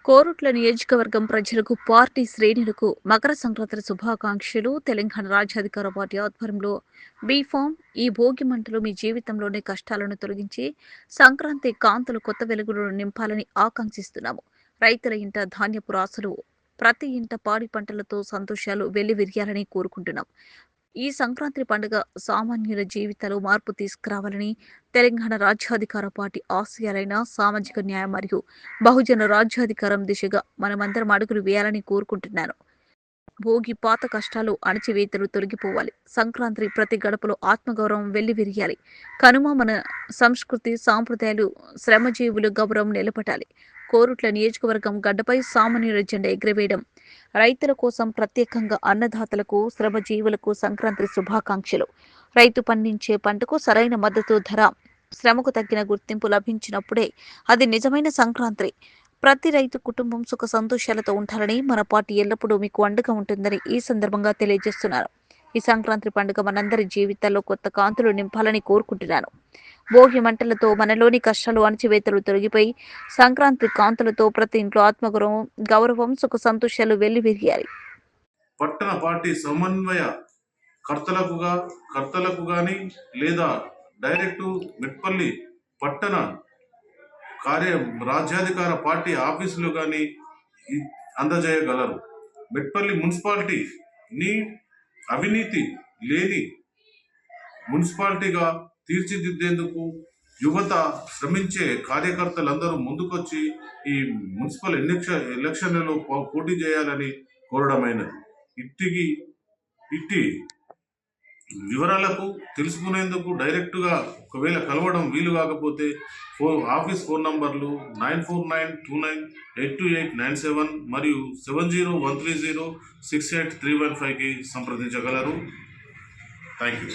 కోరుట్ల నియోజకవర్గం ప్రజలకు, పార్టీ శ్రేణులకు మకర సంక్రాంతి శుభాకాంక్షలు. తెలంగాణ రాజ్యాధికార పార్టీ ఆధ్వర్యంలో బీఫామ్ ఈ భోగి మంటలు మీ జీవితంలోని కష్టాలను తొలగించి సంక్రాంతి కాంతులు కొత్త వెలుగులను నింపాలని ఆకాంక్షిస్తున్నాము. రైతుల ఇంట ధాన్యపు రాసులు, ప్రతి ఇంట పాడి పంటలతో సంతోషాలు వెల్లివిరియాలని కోరుకుంటున్నాం. ఈ సంక్రాంతి పండుగ సామాన్యుల జీవితాల్లో మార్పు తీసుకురావాలని, తెలంగాణ రాజ్యాధికార పార్టీ ఆశయాలైన సామాజిక న్యాయం మరియు బహుజన రాజ్యాధికారం దిశగా మనమందరం అడుగులు వేయాలని కోరుకుంటున్నాను. భోగి పాత కష్టాలు అణచివేతలు తొలగిపోవాలి. సంక్రాంతి ప్రతి గడపలో ఆత్మగౌరవం వెల్లివిరియాలి. కనుమ మన సంస్కృతి సాంప్రదాయాలు, శ్రమజీవుల గౌరవం నిలబడాలి. కోరుట్ల నియోజకవర్గం గడ్డపై సామాన్యుల జెండా ఎగురవేయడం, రైతుల కోసం ప్రత్యేకంగా అన్నదాతలకు, శ్రమజీవులకు సంక్రాంతి శుభాకాంక్షలు. రైతు పండించే పంటకు సరైన మద్దతు ధర, శ్రమకు తగ్గిన గుర్తింపు లభించినప్పుడే అది నిజమైన సంక్రాంతి. ప్రతి రైతు కుటుంబం సుఖ సంతోషాలతో ఉండాలని మన పార్టీ ఎల్లప్పుడూ మీకు అండగా ఉంటుందని ఈ సందర్భంగా తెలియజేస్తున్నారు. ఈ సంక్రాంతి పండుగ మనందరి జీవితాల్లో కొత్త కాంతులు నింపాలని కోరుకుంటున్నాను. భోగి మంటలతో మనలోని కష్టాలు అణచివేతలు తొలగిపోయి సంక్రాంతి కాంతులతో ప్రతి ఇంట్లో గౌరవం సుఖ సంతోషాలు వెల్లివిరియాలి. పట్టణ పార్టీ సమన్వయ కర్తలకు గాని లేదా డైరెక్టు మెట్పల్లి పట్టణ రాజ్యాధికార పార్టీ ఆఫీసులు కానీ అందజేయగలరు. మెట్పల్లి మున్సిపాలిటీని అవినీతి లేని మున్సిపాలిటీగా తీర్చిదిద్దేందుకు యువత శ్రమించే కార్యకర్తలందరూ ముందుకొచ్చి ఈ మున్సిపల్ ఎలక్షన్లలో పోటీ చేయాలని కోరడమైనది. ఇట్టి వివరాలకు తెలుసుకునేందుకు డైరెక్టుగా ఒకవేళ కలవడం వీలు కాకపోతే ఆఫీస్ ఫోన్ నంబర్లు 9492982897 మరియు 7013068315కి సంప్రదించగలరు. Thank you.